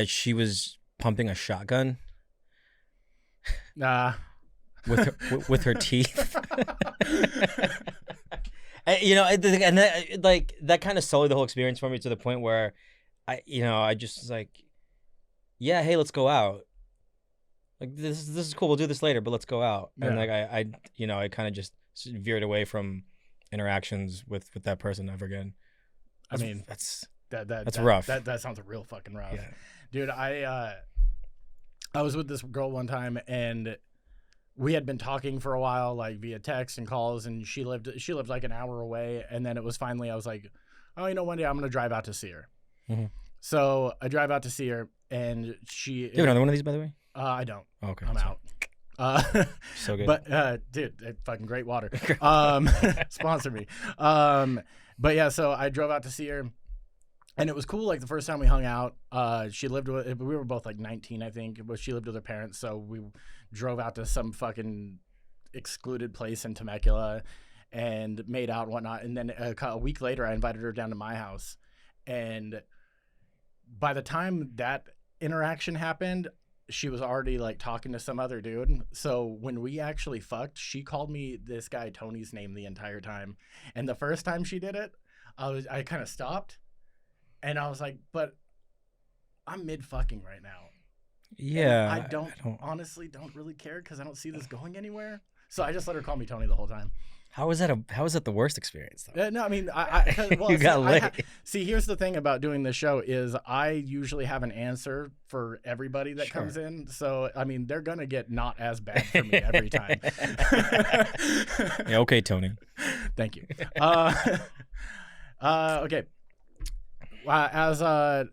she was pumping a shotgun with her teeth. And that, like, that kind of sullied the whole experience for me, to the point where I just was like, yeah, hey, let's go out. Like, this is cool. We'll do this later, but let's go out. Yeah. And like I kind of just veered away from interactions with that person ever again. I mean, that's that's rough. That sounds real fucking rough. Yeah. Dude, I was with this girl one time, and we had been talking for a while, like via text and calls, and she lived like an hour away, and then it was finally, I was like, oh, one day I'm gonna drive out to see her. Mm-hmm. So I drive out to see her, and she. You have another one of these, by the way? I don't. Oh, okay, I'm out. So good. But dude, fucking great water. Sponsor me. But yeah, so I drove out to see her, and it was cool. Like, the first time we hung out, she lived with. We were both like 19, I think, but she lived with her parents. So we drove out to some fucking excluded place in Temecula, and made out and whatnot. And then a week later, I invited her down to my house, and by the time that interaction happened, she was already like talking to some other dude. So when we actually fucked, she called me this guy Tony's name the entire time. And the first time she did it, I kind of stopped, and I was like, but I'm mid fucking right now. Yeah. And I don't honestly don't really care, because I don't see this going anywhere. So I just let her call me Tony the whole time. How is that the worst experience, though? No, I mean, You got laid. See, here's the thing about doing this show is I usually have an answer for everybody that comes in. So, I mean, they're going to get not as bad for me every time. Yeah, okay, Tony. Thank you. Okay. As a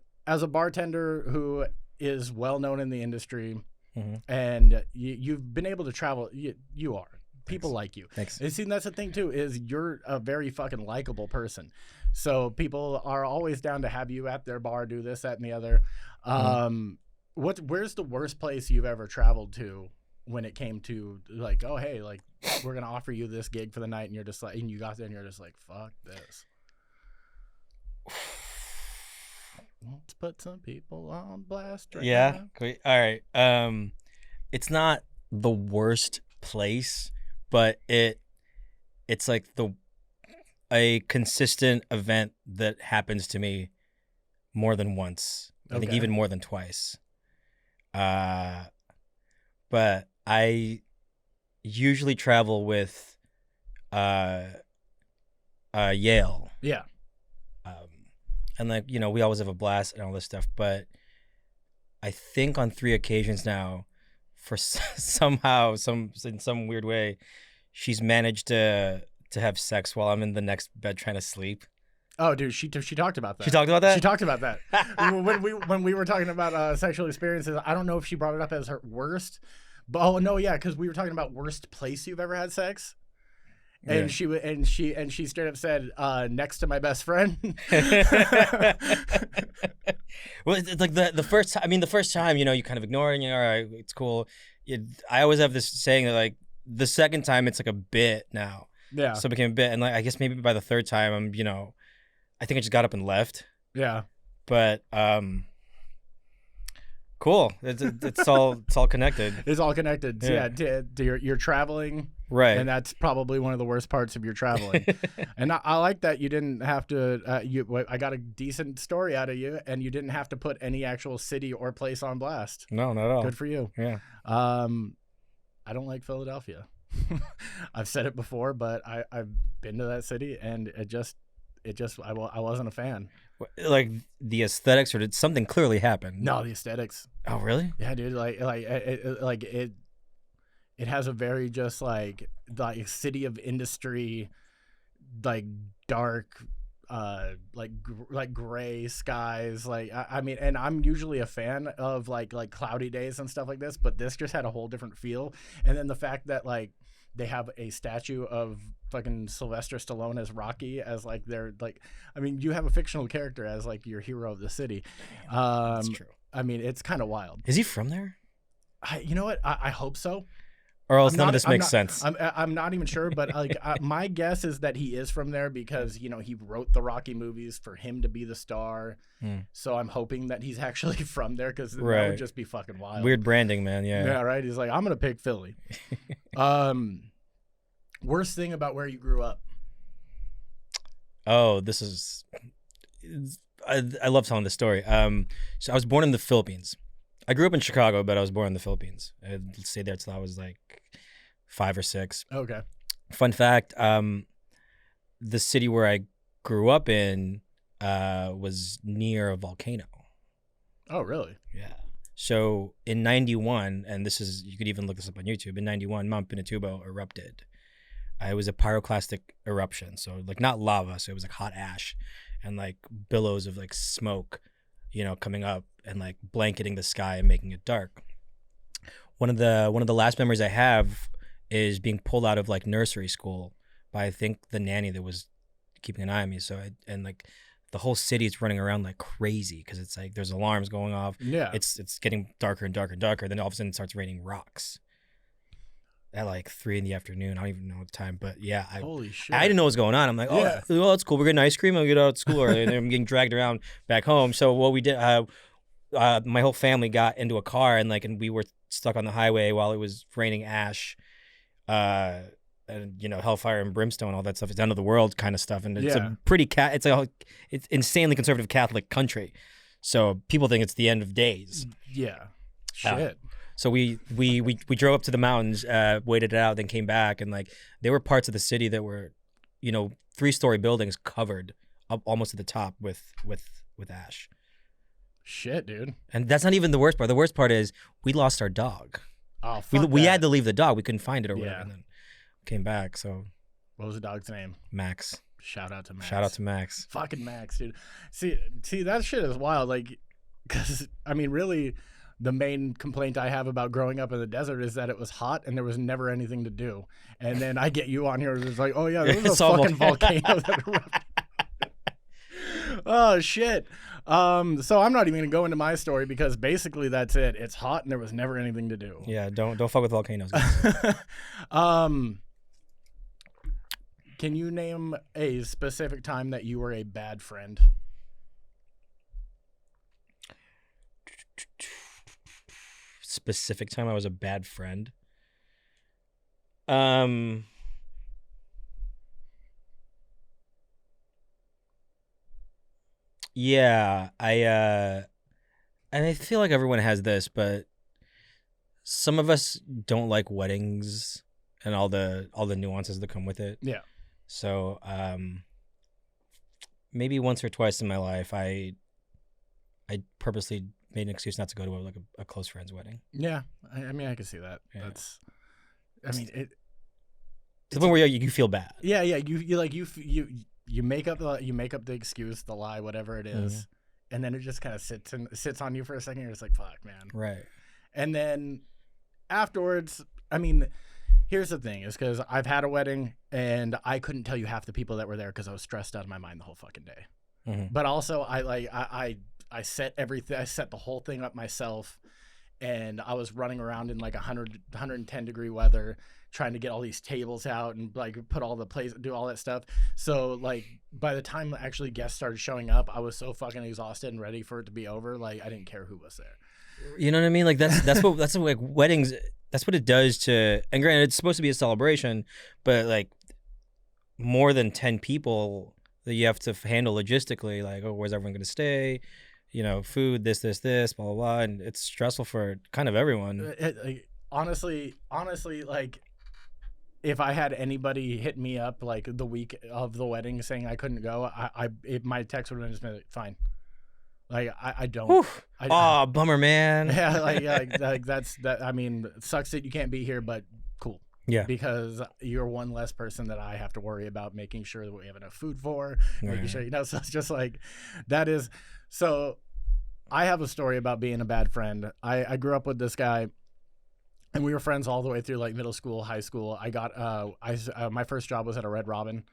bartender who is well known in the industry, mm-hmm. and you've been able to travel, you are. People like you. Thanks. And see, that's the thing too, is you're a very fucking likable person. So people are always down to have you at their bar, do this, that, and the other. Where's the worst place you've ever traveled to when it came to like, oh, hey, like, we're gonna offer you this gig for the night, and you're just like, and you got there and you're just like, fuck this. Let's put some people on blast right now. All right. It's not the worst place, but it's like a consistent event that happens to me more than once. I think even more than twice. But I usually travel with Yale. Yeah. And like, we always have a blast and all this stuff, but I think on 3 occasions now, for somehow, in some weird way, she's managed to have sex while I'm in the next bed trying to sleep. Oh, dude, she talked about that. She talked about that? She talked about that. when we were talking about sexual experiences, I don't know if she brought it up as her worst, but because we were talking about worst place you've ever had sex. And she straight up said, next to my best friend. Well, it's like the first time. I mean, the first time, you kind of ignore it, and you're all right, it's cool. I always have this saying that, like, the second time it's like a bit now. Yeah. So it became a bit, and like I guess maybe by the third time, I think I just got up and left. Yeah. But cool. It's all connected. It's all connected. Yeah. You're traveling. Right. And that's probably one of the worst parts of your traveling. And I like that you didn't have to, I got a decent story out of you, and you didn't have to put any actual city or place on blast. No, not at all. Good for you. Yeah. I don't like Philadelphia. I've said it before, but I've been to that city, and I wasn't a fan. Like the aesthetics, or did something clearly happen? No, the aesthetics. Oh, really? Yeah, dude. It has a very just like city of industry, like dark, like gray skies. Like I mean, and I'm usually a fan of like cloudy days and stuff like this, but this just had a whole different feel. And then the fact that like they have a statue of fucking Sylvester Stallone as Rocky as like their like, I mean, you have a fictional character as like your hero of the city. That's true. I mean, it's kind of wild. Is he from there? You know what? I hope so. Or else none of this makes sense. I'm not even sure, but like my guess is that he is from there because you know he wrote the Rocky movies for him to be the star. So I'm hoping that he's actually from there because that would just be fucking wild. Weird branding, man. Yeah. Yeah. Right. He's like, I'm gonna pick Philly. Worst thing about where you grew up. Oh, this is. I love telling this story. So I was born in the Philippines. I grew up in Chicago, but I was born in the Philippines. I stayed there till I was like 5 or 6. Okay. Fun fact: the city where I grew up in was near a volcano. Oh, really? Yeah. So in '91, and this is, you could even look this up on YouTube. In '91, Mount Pinatubo erupted. It was a pyroclastic eruption, so like not lava, so it was like hot ash, and like billows of like smoke, you know, coming up and like blanketing the sky and making it dark. One of the last memories I have is being pulled out of like nursery school by I think the nanny that was keeping an eye on me. So and like the whole city is running around like crazy because it's like there's alarms going off. Yeah. It's getting darker and darker and darker. Then all of a sudden it starts raining rocks at like 3 in the afternoon. I don't even know the time, but yeah, holy shit. I didn't know what was going on. I'm like, oh, Yeah. well, that's cool. We're getting ice cream. I'll get out of school early, and then I'm getting dragged around back home. So what we did, my whole family got into a car and we were stuck on the highway while it was raining ash, and you know, hellfire and brimstone, all that stuff. It's end of the world kind of stuff, and it's a pretty it's insanely conservative Catholic country, so people think it's the end of days. Yeah, shit. So we drove up to the mountains, waited it out, then came back, and like there were parts of the city that were, you know, 3-story buildings covered up almost to the top with ash. Shit, dude. And that's not even the worst part. The worst part is we lost our dog. Oh, fuck we that. had to leave the dog. We couldn't find it or whatever, Yeah. and then came back. So What was the dog's name? Max. Shout out to Max. Shout out to Max. Fucking Max, dude. See, that shit is wild. Like, because I mean, really, the main complaint I have about growing up in the desert is that it was hot and there was never anything to do. And then I get you on here, it's like, oh yeah, there was a fucking volcano that erupted. Oh shit. So I'm not even gonna go into my story because basically that's it. It's hot and there was never anything to do. Yeah, don't fuck with volcanoes, guys. Can you name a specific time that you were a bad friend? Specific time I was a bad friend. Yeah, and I feel like everyone has this, but some of us don't like weddings and all the nuances that come with it. Yeah. So, maybe once or twice in my life, I purposely made an excuse not to go to a close friend's wedding. Yeah, I mean, I can see that. Yeah. That's, I mean, To the point where you feel bad. yeah, you make up the excuse, the lie, whatever it is, and then it just kind of sits on you for a second. You're just like, fuck, man. Right. And then afterwards, I mean, here's the thing: is because I've had a wedding and I couldn't tell you half the people that were there because I was stressed out of my mind the whole fucking day. Mm-hmm. But also, I set everything. I set the whole thing up myself, and I was running around in like 110 degree weather, trying to get all these tables out and like put all the place, do all that stuff. So like by the time actually guests started showing up, I was so fucking exhausted and ready for it to be over. Like I didn't care who was there. You know what I mean? Like that's what like weddings. That's what it does to. And granted, it's supposed to be a celebration, but like more than 10 people that you have to handle logistically. Like, oh, where's everyone going to stay? You know, food, this, blah, blah, blah. And it's stressful for kind of everyone. Honestly, like, if I had anybody hit me up, like, the week of the wedding saying I couldn't go, my text would have just been, fine. Like, I don't. Bummer, man. Yeah, like that's, that. I mean, it sucks that you can't be here, but cool. Yeah. Because you're one less person that I have to worry about making sure that we have enough food for, making sure, so it's just like, that is, so I have a story about being a bad friend. I grew up with this guy, and we were friends all the way through like middle school, high school. I got, my first job was at a Red Robin,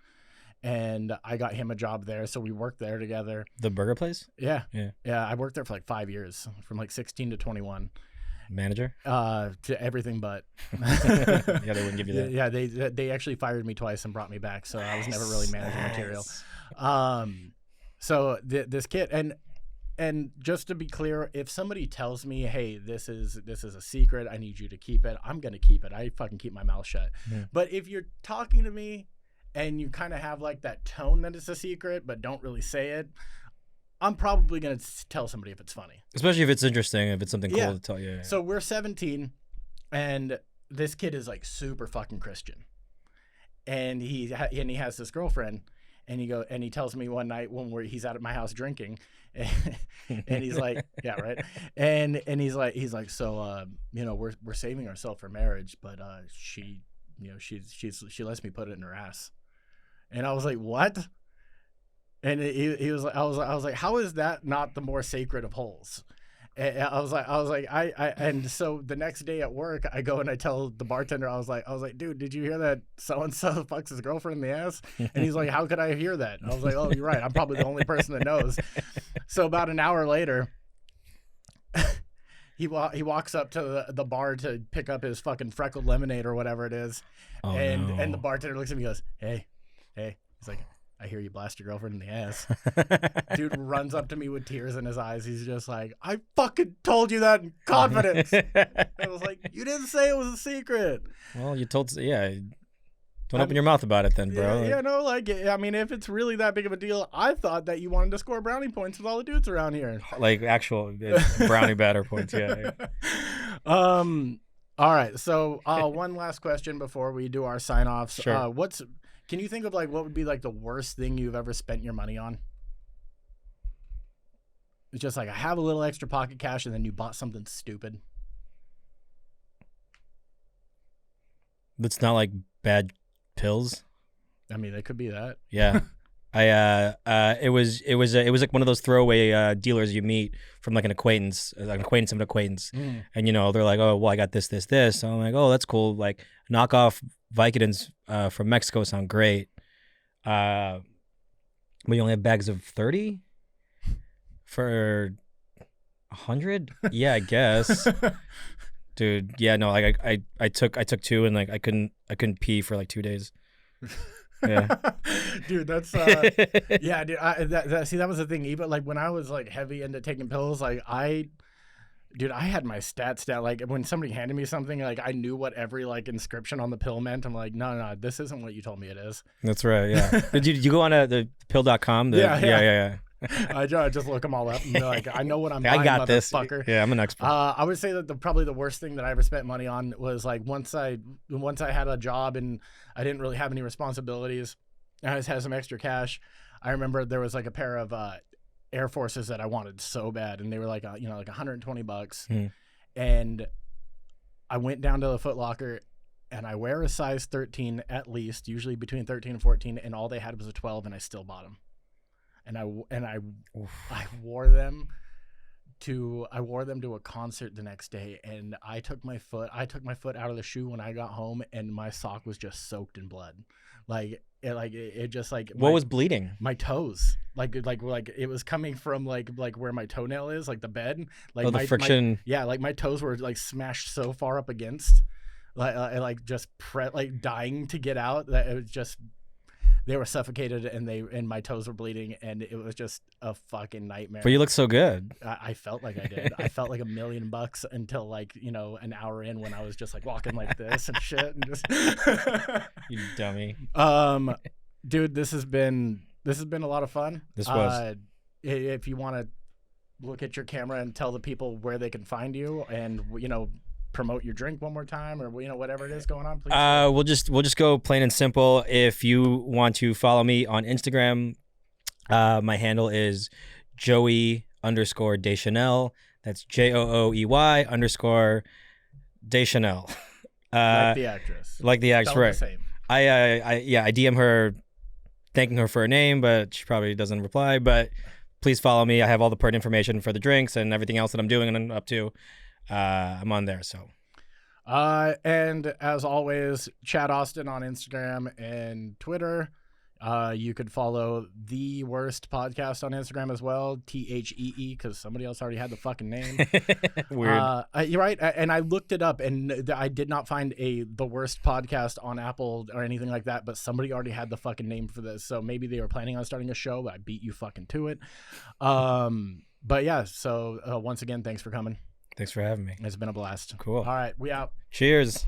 and I got him a job there. So we worked there together. The burger place? Yeah. I worked there for like 5 years, from like 16 to 21. Manager? To everything but. Yeah, they wouldn't give you that. Yeah, they actually fired me twice and brought me back, so I was never really manager material. So this kid, and just to be clear, if somebody tells me, hey, this is a secret, I need you to keep it, I'm gonna keep it. I fucking keep my mouth shut. Yeah. But if you're talking to me and you kind of have like that tone that it's a secret but don't really say it, I'm probably going to tell somebody if it's funny. Especially if it's interesting, if it's something cool to tell you. Yeah. So we're 17, and this kid is like super fucking Christian. And he has this girlfriend, and he tells me one night when he's out at my house drinking, and he's like, yeah, right. And he's like, so, we're saving ourselves for marriage, but she lets me put it in her ass. And I was like, what? And he was like, I was like, how is that not the more sacred of holes? And I was like, and so the next day at work, I go and I tell the bartender, I was like, dude, did you hear that so-and-so fucks his girlfriend in the ass? And he's like, how could I hear that? And I was like, oh, you're right. I'm probably the only person that knows. So about an hour later, he walks up to the bar to pick up his fucking freckled lemonade or whatever it is. And the bartender looks at me and goes, hey. He's like, I hear you blast your girlfriend in the ass. Dude runs up to me with tears in his eyes. He's just like, I fucking told you that in confidence. I was like, you didn't say it was a secret. Well, you told, don't open your mouth about it then, bro. I mean, if it's really that big of a deal, I thought that you wanted to score brownie points with all the dudes around here. Like actual brownie batter points, yeah. All right, so one last question before we do our sign-offs. Sure. Can you think of like what would be like the worst thing you've ever spent your money on? It's just like, I have a little extra pocket cash, and then you bought something stupid. That's not like bad pills. I mean, it could be that. Yeah. It was like one of those throwaway dealers you meet from like an acquaintance of an acquaintance. Mm. And they're like, oh, well, I got this. So I'm like, oh, that's cool. Like knockoff Vicodins from Mexico sound great. But you only have bags of 30 for 100? Yeah, I guess. Dude, yeah, no, like I took 2, and like I couldn't pee for like 2 days. Yeah. Dude, that's yeah, dude, that was the thing. Even like when I was like heavy into taking pills, like I had my stats down. Like when somebody handed me something, like I knew what every like inscription on the pill meant. I'm like, no, this isn't what you told me it is. That's right. Yeah. Did you go on the pill.com? Yeah. I just look them all up and be like, I know what I'm buying, I got this. Fucker. Yeah, I'm an expert. I would say that probably the worst thing that I ever spent money on was like once I had a job and I didn't really have any responsibilities. I just had some extra cash. I remember there was like a pair of Air Forces that I wanted so bad, and they were like like $120. And I went down to the Foot Locker, and I wear a size 13 at least, usually between 13 and 14, and all they had was a 12, and I still bought them. And I wore them to a concert the next day, and I took my foot out of the shoe when I got home, and my sock was just soaked in blood. It just like what was bleeding? My toes. Like it was coming from like where my toenail is, like the bed. Like the friction. Like my toes were like smashed so far up against, just dying to get out that it was just. They were suffocated, and my toes were bleeding, and it was just a fucking nightmare. But you look so good. I felt like I did. I felt like $1 million until like an hour in when I was just like walking like this and shit and just. You dummy. Dude, this has been a lot of fun. This was. If you want to look at your camera and tell the people where they can find you, and promote your drink one more time, or whatever it is going on, please. We'll just go plain and simple. If you want to follow me on Instagram, my handle is Joey_Deschanel. That's JOOEY_Deschanel. Like the actress. Like the actress, Spelled right? the same. I DM her, thanking her for her name, but she probably doesn't reply. But please follow me. I have all the pertinent information for the drinks and everything else that I'm doing and I'm up to. I'm on there, so. And as always, Chad Austin on Instagram and Twitter. You could follow The Worst Podcast on Instagram as well, THEE, because somebody else already had the fucking name. Weird. You're right, and I looked it up, and I did not find The Worst Podcast on Apple or anything like that, but somebody already had the fucking name for this, so maybe they were planning on starting a show, but I beat you fucking to it. But yeah, so once again, thanks for coming. Thanks for having me. It's been a blast. Cool. All right, we out. Cheers.